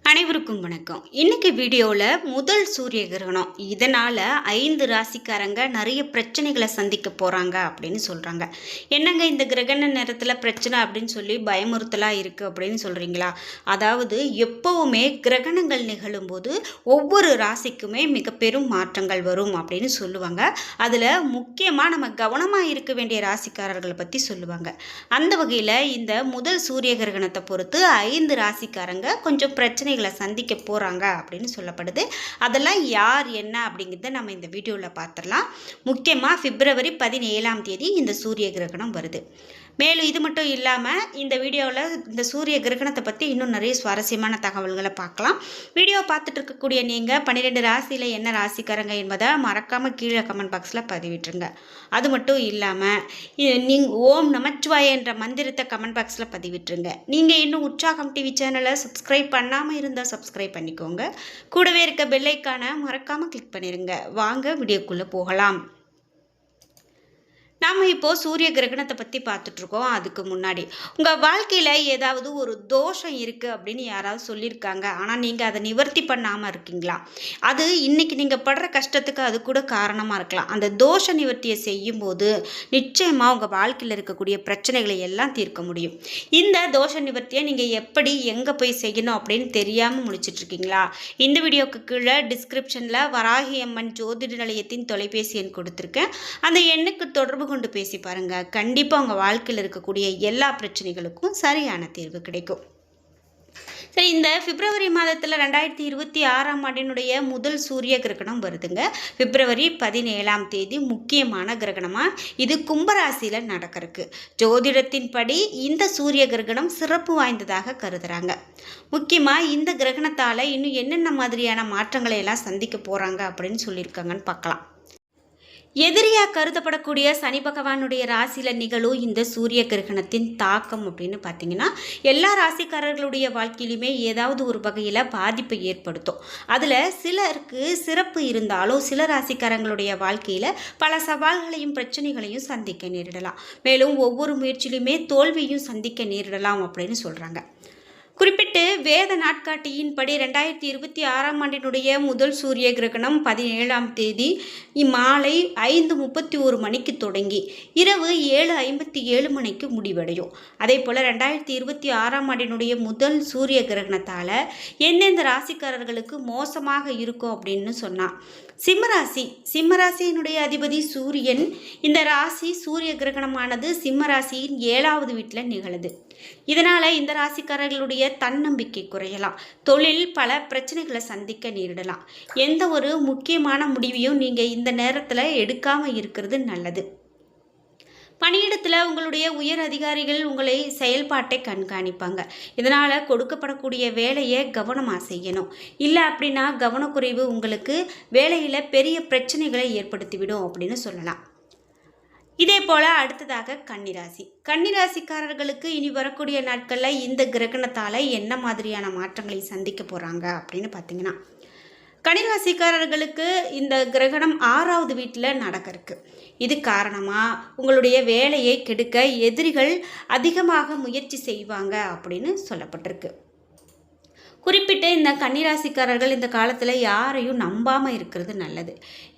அனைவருக்கும் வணக்கம். இன்னைக்கு வீடியோவில் முதல் சூரிய கிரகணம், இதனால் 5 ராசிக்காரங்க நிறைய பிரச்சனைகளை சந்திக்க போகிறாங்க அப்படின்னு சொல்கிறாங்க. என்னங்க இந்த கிரகண நேரத்தில் பிரச்சனை அப்படின்னு சொல்லி பயமுறுத்தலாக இருக்குது அப்படின்னு சொல்கிறீங்களா? அதாவது எப்போவுமே கிரகணங்கள் நிகழும்போது ஒவ்வொரு ராசிக்குமே மிக பெரும் மாற்றங்கள் வரும் அப்படின்னு சொல்லுவாங்க. அதில் முக்கியமாக நம்ம கவனமாக இருக்க வேண்டிய ராசிக்காரர்களை பற்றி சொல்லுவாங்க. அந்த வகையில் இந்த முதல் சூரிய கிரகணத்தை பொறுத்து 5 ராசிக்காரங்க கொஞ்சம் பிரச்சனைகளை சந்திக்க போகிறாங்க அப்படின்னு சொல்லப்படுது. அதெல்லாம் யார் என்ன அப்படிங்கிறத நம்ம இந்த வீடியோவில் பார்த்துடலாம். முக்கியமாக பிப்ரவரி 17ஆம் தேதி இந்த சூரிய கிரகணம் வருது. மேலும் இது மட்டும் இல்லாமல் இந்த வீடியோவில் இந்த சூரிய கிரகணத்தை பற்றி இன்னும் நிறைய சுவாரஸ்யமான தகவல்களை பார்க்கலாம். வீடியோ பார்த்துட்டு இருக்கக்கூடிய நீங்கள் 12 ராசியில் என்ன ராசிக்காரங்க என்பதை மறக்காமல் கீழே கமெண்ட் பாக்ஸில் பதிவிட்டுருங்க. அது மட்டும் இல்லாமல் நீங்கள் ஓம் நமச்சிவாய என்ற மந்திரத்தை கமெண்ட் பாக்ஸில் பதிவிட்டுருங்க. நீங்கள் இன்னும் உற்சாகம் டிவி சேனலை சப்ஸ்கிரைப் பண்ணாமல் இருந்தால் சப்ஸ்கிரைப் பண்ணிக்கோங்க. கூடவே இருக்க பெல் ஐக்கானை மறக்காமல் கிளிக் பண்ணிடுங்க. வாங்க வீடியோக்குள்ளே போகலாம். நாம் இப்போது சூரிய கிரகணத்தை பற்றி பார்த்துட்ருக்கோம். அதுக்கு முன்னாடி உங்கள் வாழ்க்கையில் ஏதாவது ஒரு தோஷம் இருக்குது அப்படின்னு யாராவது சொல்லியிருக்காங்க, ஆனால் நீங்கள் அதை நிவர்த்தி பண்ணாமல் இருக்கீங்களா? அது இன்றைக்கி நீங்கள் படுற கஷ்டத்துக்கு அது கூட காரணமாக இருக்கலாம். அந்த தோஷ நிவர்த்தியை செய்யும்போது நிச்சயமாக உங்கள் வாழ்க்கையில் இருக்கக்கூடிய பிரச்சனைகளை எல்லாம் தீர்க்க முடியும். இந்த தோஷ நிவர்த்தியை நீங்கள் எப்படி எங்கே போய் செய்யணும் அப்படின்னு தெரியாமல் முடிச்சிட்ருக்கீங்களா? இந்த வீடியோக்கு கீழே டிஸ்கிரிப்ஷனில் வராகி அம்மன் ஜோதிட நிலையத்தின் தொலைபேசி எண் கொடுத்துருக்கேன். அந்த எண்ணுக்கு தொடர்பு கொண்டு பேசி பாருங்க. கண்டிப்பாக உங்கள் வாழ்க்கையில் இருக்கக்கூடிய எல்லா பிரச்சனைகளுக்கும் சரியான தீர்வு கிடைக்கும். சரி, இந்த பிப்ரவரி மாதத்தில் 2026ஆம் ஆண்டினுடைய முதல் சூரிய கிரகணம் வருதுங்க. பிப்ரவரி 17ஆம் தேதி முக்கியமான கிரகணமாக இது கும்பராசியில் நடக்கிறதுக்கு. ஜோதிடத்தின்படி இந்த சூரிய கிரகணம் சிறப்பு வாய்ந்ததாக கருதுகிறாங்க. முக்கியமாக இந்த கிரகணத்தால் இன்னும் என்னென்ன மாதிரியான மாற்றங்களை எல்லாம் சந்திக்க போகிறாங்க அப்படின்னு சொல்லியிருக்காங்கன்னு பார்க்கலாம். எதிரியாக கருதப்படக்கூடிய சனி பகவானுடைய ராசியில் நிகழும் இந்த சூரிய கிரகணத்தின் தாக்கம் அப்படின்னு பார்த்தீங்கன்னா எல்லா ராசிக்காரர்களுடைய வாழ்க்கையிலுமே ஏதாவது ஒரு வகையில் பாதிப்பை ஏற்படுத்தும். அதில் சிலருக்கு சிறப்பு இருந்தாலும் சில ராசிக்காரங்களுடைய வாழ்க்கையில் பல சவால்களையும் பிரச்சனைகளையும் சந்திக்க நேரிடலாம். மேலும் ஒவ்வொரு முயற்சியிலுமே தோல்வியும் சந்திக்க நேரிடலாம் அப்படின்னு சொல்கிறாங்க. குறிப்பிட்டு வேத நாட்காட்டியின்படி 2026ஆம் ஆண்டினுடைய முதல் சூரிய கிரகணம் 17ஆம் தேதி மாலை 5:31 மணிக்கு தொடங்கி இரவு 7:57 மணிக்கு முடிவடையும். அதே போல் 2026ஆம் ஆண்டினுடைய முதல் சூரிய கிரகணத்தால் எந்தெந்த ராசிக்காரர்களுக்கு மோசமாக இருக்கும் அப்படின்னு சொன்னால், சிம்மராசியினுடைய அதிபதி சூரியன். இந்த ராசி சூரிய கிரகணமானது சிம்மராசியின் 7வது வீட்டில் நிகழுது. இதனால் இந்த ராசிக்காரர்களுடைய தன்னம்பிக்கை குறையலாம். தொழில் பல பிரச்சனைகளை சந்திக்க நேரிடலாம். எந்த ஒரு முக்கியமான முடிவையும் நீங்கள் இந்த நேரத்தில் எடுக்காமல் இருக்கிறது நல்லது. பணியிடத்தில் உங்களுடைய உயர் அதிகாரிகள் உங்களை செயல்பாட்டை கண்காணிப்பாங்க. இதனால் கொடுக்கப்படக்கூடிய வேலையை கவனமாக செய்யணும். இல்லை அப்படின்னா கவனக்குறைவு உங்களுக்கு வேலையில் பெரிய பிரச்சனைகளை ஏற்படுத்திவிடும் அப்படின்னு சொல்லலாம். இதே போல் அடுத்ததாக கன்னிராசிக்காரர்களுக்கு இனி வரக்கூடிய நாட்களில் இந்த கிரகணத்தால் என்ன மாதிரியான மாற்றங்களை சந்திக்க போகிறாங்க அப்படின்னு பார்த்தீங்கன்னா, கன்னிராசிக்காரர்களுக்கு இந்த கிரகணம் 6வது வீட்டில் நடக்கிறதுக்கு. இது காரணமாக உங்களுடைய வேலையை கெடுக்க எதிரிகள் அதிகமாக முயற்சி செய்வாங்க அப்படின்னு சொல்லப்பட்டிருக்கு. குறிப்பிட்ட இந்த கன்னிராசிக்காரர்கள் இந்த காலத்தில் யாரையும் நம்பாமல் இருக்கிறது நல்லது.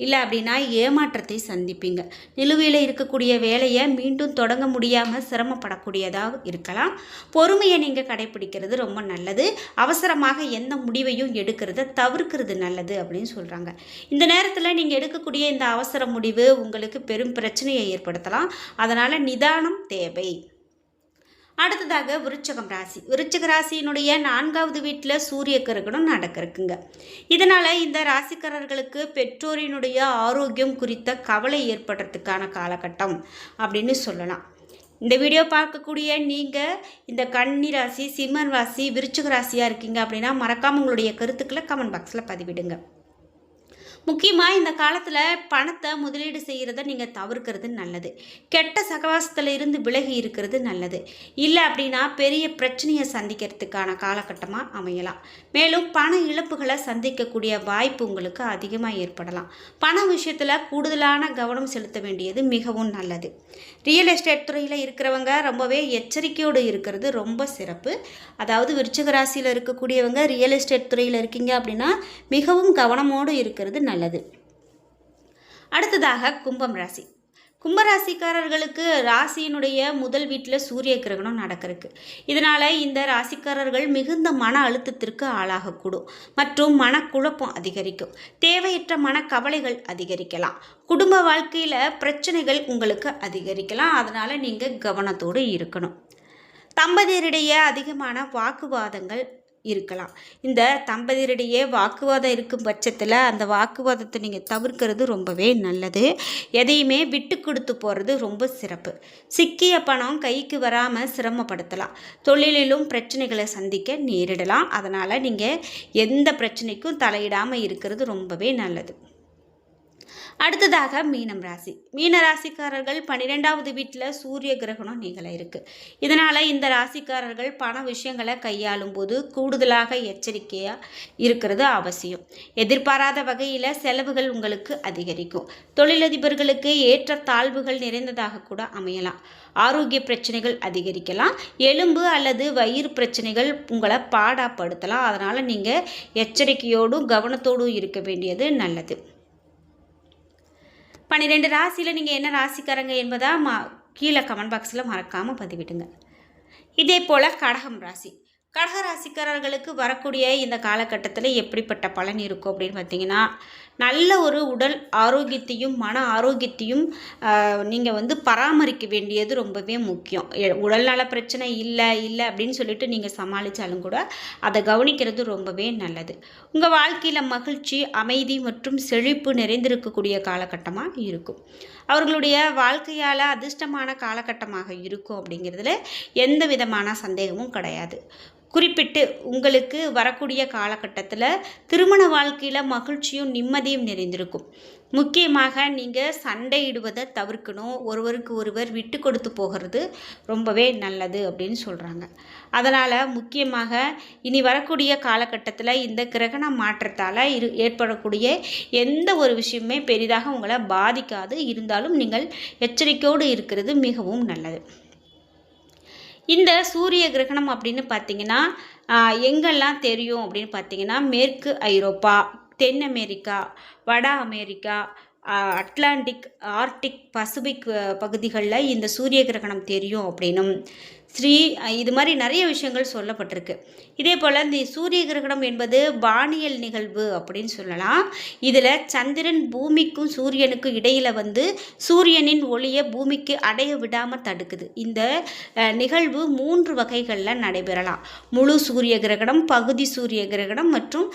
இல்லை அப்படின்னா ஏமாற்றத்தை சந்திப்பீங்க. நிலுவையில் இருக்கக்கூடிய வேலையை மீண்டும் தொடங்க முடியாமல் சிரமப்படக்கூடியதாக இருக்கலாம். பொறுமையை நீங்கள் கடைப்பிடிக்கிறது ரொம்ப நல்லது. அவசரமாக எந்த முடிவையும் எடுக்கிறத தவிர்க்கிறது நல்லது அப்படின்னு சொல்கிறாங்க. இந்த நேரத்தில் நீங்கள் எடுக்கக்கூடிய இந்த அவசர முடிவு உங்களுக்கு பெரும் பிரச்சனையை ஏற்படுத்தலாம். அதனால் நிதானம் தேவை. அடுத்ததாக விருச்சிக ராசியினுடைய 4வது வீட்டில் சூரிய கிரகணம் நடக்கிறதுக்குங்க. இதனால் இந்த ராசிக்காரர்களுக்கு பெற்றோரினுடைய ஆரோக்கியம் குறித்த கவலை ஏற்படுறதுக்கான காலகட்டம் அப்படின்னு சொல்லலாம். இந்த வீடியோ பார்க்கக்கூடிய நீங்கள் இந்த கன்னி ராசி, சிம்ம ராசி, விருச்சிக ராசியாக இருக்கீங்க அப்படின்னா மறக்காமல் உங்களுடைய கருத்துக்களை கமெண்ட் பாக்ஸில் பதிவிடுங்க. முக்கியமாக இந்த காலத்தில் பணத்தை முதலீடு செய்கிறத நீங்கள் தவிர்க்கிறது நல்லது. கெட்ட சகவாசத்தில் இருந்து விலகி இருக்கிறது நல்லது. இல்லை அப்படின்னா பெரிய பிரச்சனையை சந்திக்கிறதுக்கான காலகட்டமாக அமையலாம். மேலும் பண இழப்புகளை சந்திக்கக்கூடிய வாய்ப்பு உங்களுக்கு அதிகமாக ஏற்படலாம். பண விஷயத்தில் கூடுதலான கவனம் செலுத்த வேண்டியது மிகவும் நல்லது. ரியல் எஸ்டேட் துறையில் இருக்கிறவங்க ரொம்பவே எச்சரிக்கையோடு இருக்கிறது ரொம்ப சிறப்பு. அதாவது விருச்சிக ராசியில் இருக்கக்கூடியவங்க ரியல் எஸ்டேட் துறையில் இருக்கீங்க அப்படின்னா மிகவும் கவனமோடு இருக்கிறது நல்லது. அடுத்ததாக கும்பம் ராசி. கும்பராசிக்காரர்களுக்கு ராசியினுடைய முதல் வீட்டில் சூரிய கிரகணம் நடக்கிறதுக்கு, இதனால் இந்த ராசிக்காரர்கள் மிகுந்த மன அழுத்தத்திற்கு ஆளாகக்கூடும் மற்றும் மனக்குழப்பம் அதிகரிக்கும். தேவையற்ற மனக்கவலைகள் அதிகரிக்கலாம். குடும்ப வாழ்க்கையில் பிரச்சனைகள் உங்களுக்கு அதிகரிக்கலாம். அதனால் நீங்கள் கவனத்தோடு இருக்கணும். தம்பதியரிடையே அதிகமான வாக்குவாதங்கள் இருக்கலாம். இந்த தம்பதியரிடையே வாக்குவாதம் இருக்கும் பட்சத்தில் அந்த வாக்குவாதத்தை நீங்கள் தவிர்க்கிறது ரொம்பவே நல்லது. எதையுமே விட்டு கொடுத்து போகிறது ரொம்ப சிறப்பு. சிக்கிய பணம் கைக்கு வராமல் சிரமப்படுத்தலாம். தொழிலிலும் பிரச்சனைகளை சந்திக்க நேரிடலாம். அதனால் நீங்கள் எந்த பிரச்சனைக்கும் தலையிடாமல் இருக்கிறது ரொம்பவே நல்லது. அடுத்ததாக மீனம் ராசி. மீன ராசிக்காரர்கள் 12வது வீட்டில் சூரிய கிரகணம் நிகழ இருக்குது. இதனால் இந்த ராசிக்காரர்கள் பண விஷயங்களை கையாளும் போது கூடுதலாக எச்சரிக்கையாக இருக்கிறது அவசியம். எதிர்பாராத வகையில் செலவுகள் உங்களுக்கு அதிகரிக்கும். தொழிலதிபர்களுக்கு ஏற்ற தாழ்வுகள் நிறைந்ததாக கூட அமையலாம். ஆரோக்கிய பிரச்சனைகள் அதிகரிக்கலாம். எலும்பு அல்லது வயிறு பிரச்சனைகள் உங்களை பாடாப்படுத்தலாம். அதனால் நீங்கள் எச்சரிக்கையோடும் கவனத்தோடும் இருக்க வேண்டியது நல்லது. 12 ராசியில் நீங்கள் என்ன ராசிக்காரங்க என்பதா கீழே கமெண்ட் பாக்ஸில் மறக்காமல் பதிவிடுங்க. இதே போல் கடகம் ராசி. கடக ராசிக்காரர்களுக்கு வரக்கூடிய இந்த காலகட்டத்தில் எப்படிப்பட்ட பலன் இருக்கும் அப்படின்னு பார்த்தீங்கன்னா, நல்ல ஒரு உடல் ஆரோக்கியத்தையும் மன ஆரோக்கியத்தையும் நீங்கள் பராமரிக்க வேண்டியது ரொம்பவே முக்கியம். உடல்நல பிரச்சனை இல்லை அப்படின்னு சொல்லிட்டு நீங்கள் சமாளித்தாலும் கூட அதை கவனிக்கிறது ரொம்பவே நல்லது. உங்கள் வாழ்க்கையில் மகிழ்ச்சி, அமைதி மற்றும் செழிப்பு நிறைந்திருக்கக்கூடிய காலகட்டமாக இருக்கும். அவர்களுடைய வாழ்க்கையால் அதிர்ஷ்டமான காலகட்டமாக இருக்கும் அப்படிங்கிறதுல எந்த விதமான சந்தேகமும் கிடையாது. குறிப்பிட்டு உங்களுக்கு வரக்கூடிய காலகட்டத்தில் திருமண வாழ்க்கையில் மகிழ்ச்சியும் நிம்மதியும் நிறைந்திருக்கும். முக்கியமாக நீங்கள் சண்டையிடுவதை தவிர்க்கணும். ஒருவருக்கு ஒருவர் விட்டு கொடுத்து போகிறது ரொம்பவே நல்லது அப்படின்னு சொல்கிறாங்க. அதனால் முக்கியமாக இனி வரக்கூடிய காலகட்டத்தில் இந்த கிரகண மாற்றத்தால் ஏற்படக்கூடிய எந்த ஒரு விஷயமே பெரிதாக உங்களை பாதிக்காது. இருந்தாலும் நீங்கள் எச்சரிக்கையோடு இருக்கிறது மிகவும் நல்லது. இந்த சூரிய கிரகணம் அப்படின்னு பார்த்தீங்கன்னா எங்கெல்லாம் தெரியும் அப்படின்னு பார்த்தீங்கன்னா, மேற்கு ஐரோப்பா, தென் அமெரிக்கா, வட அமெரிக்கா, அட்லாண்டிக், ஆர்டிக், பசிபிக் பகுதிகளில் இந்த சூரிய கிரகணம் தெரியும் அப்படின்னும் இது மாதிரி நிறைய விஷயங்கள் சொல்லப்பட்டிருக்கு. இதே போல் இந்த சூரிய கிரகணம் என்பது வானியல் நிகழ்வு அப்படின்னு சொல்லலாம். இதில் சந்திரன் பூமிக்கும் சூரியனுக்கும் இடையில் சூரியனின் ஒளியை பூமிக்கு அடைய விடாமல் தடுக்குது. இந்த நிகழ்வு 3 வகைகளில் நடைபெறலாம். முழு சூரிய கிரகணம், பகுதி சூரிய கிரகணம் மற்றும்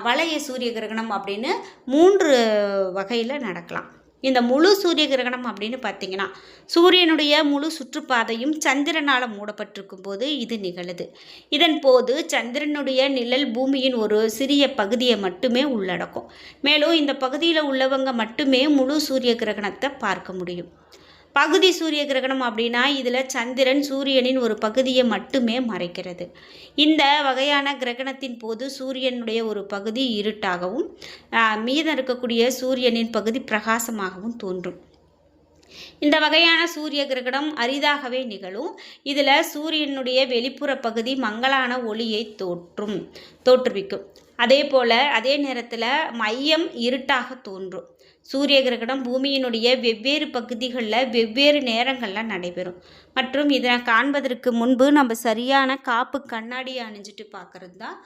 வளைய சூரிய கிரகணம் அப்படின்னு 3 வகையில் நடக்கலாம். இந்த முழு சூரிய கிரகணம் அப்படின்னு பார்த்தீங்கன்னா, சூரியனுடைய முழு சுற்றுப்பாதையும் சந்திரனால் மூடப்பட்டிருக்கும் போது இது நிகழுது. இதன் போது சந்திரனுடைய நிழல் பூமியின் ஒரு சிறிய பகுதியை மட்டுமே உள்ளடக்கும். மேலும் இந்த பகுதியில் உள்ளவங்க மட்டுமே முழு சூரிய கிரகணத்தை பார்க்க முடியும். பகுதி சூரிய கிரகணம் அப்படின்னா இதில் சந்திரன் சூரியனின் ஒரு பகுதியை மட்டுமே மறைக்கிறது. இந்த வகையான கிரகணத்தின் போது சூரியனுடைய ஒரு பகுதி இருட்டாகவும் மீதம் இருக்கக்கூடிய சூரியனின் பகுதி பிரகாசமாகவும் தோன்றும். இந்த வகையான சூரிய கிரகணம் அரிதாகவே நிகழும். இதில் சூரியனுடைய வெளிப்புற பகுதி மங்கலான ஒளியை தோற்றுவிக்கும். அதே நேரத்தில் மையம் இருட்டாக தோன்றும். சூரிய கிரகணம் பூமியினுடைய வெவ்வேறு பகுதிகளில் வெவ்வேறு நேரங்களில் நடைபெறும். மற்றும் இதை காண்பதற்கு முன்பு நம்ம சரியான காப்பு கண்ணாடியை அணிஞ்சிட்டு பார்க்குறது தான்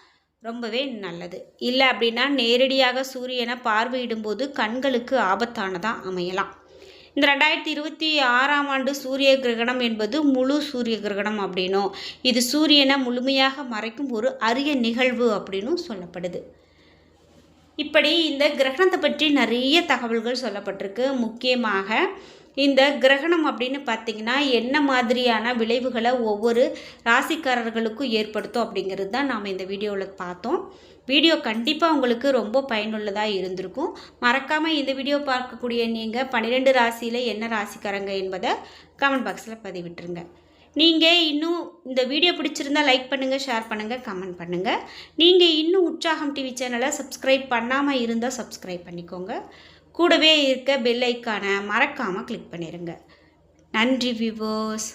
ரொம்பவே நல்லது. இல்லை அப்படின்னா நேரடியாக சூரியனை பார்வையிடும்போது கண்களுக்கு ஆபத்தானதாக அமையலாம். இந்த 2026ஆம் ஆண்டு சூரிய கிரகணம் என்பது முழு சூரிய கிரகணம் அப்படின்னும் இது சூரியனை முழுமையாக மறைக்கும் ஒரு அரிய நிகழ்வு அப்படின்னும் சொல்லப்படுது. இப்படி இந்த கிரகணத்தை பற்றி நிறைய தகவல்கள் சொல்லப்பட்டிருக்கு. முக்கியமாக இந்த கிரகணம் அப்படின்னு பார்த்தீங்கன்னா என்ன மாதிரியான விளைவுகளை ஒவ்வொரு ராசிக்காரர்களுக்கும் ஏற்படுத்தும் அப்படிங்கிறது தான் நாம் இந்த வீடியோவில் பார்த்தோம். வீடியோ கண்டிப்பாக உங்களுக்கு ரொம்ப பயனுள்ளதாக இருந்திருக்கும். மறக்காமல் இந்த வீடியோ பார்க்கக்கூடிய நீங்கள் 12 ராசியில் என்ன ராசிக்காரங்க என்பதை கமெண்ட் பாக்ஸில் பதிவிட்டுருங்க. நீங்கள் இன்னும் இந்த வீடியோ பிடிச்சிருந்தால் லைக் பண்ணுங்கள், ஷேர் பண்ணுங்கள், கமெண்ட் பண்ணுங்கள். நீங்கள் இன்னும் உற்சாகம் டிவி சேனலை சப்ஸ்கிரைப் பண்ணாமல் இருந்தால் சப்ஸ்கிரைப் பண்ணிக்கோங்க. கூடவே இருக்க பெல் ஐக்கானை மறக்காமல் கிளிக் பண்ணிடுங்க. நன்றி வியூவர்ஸ்.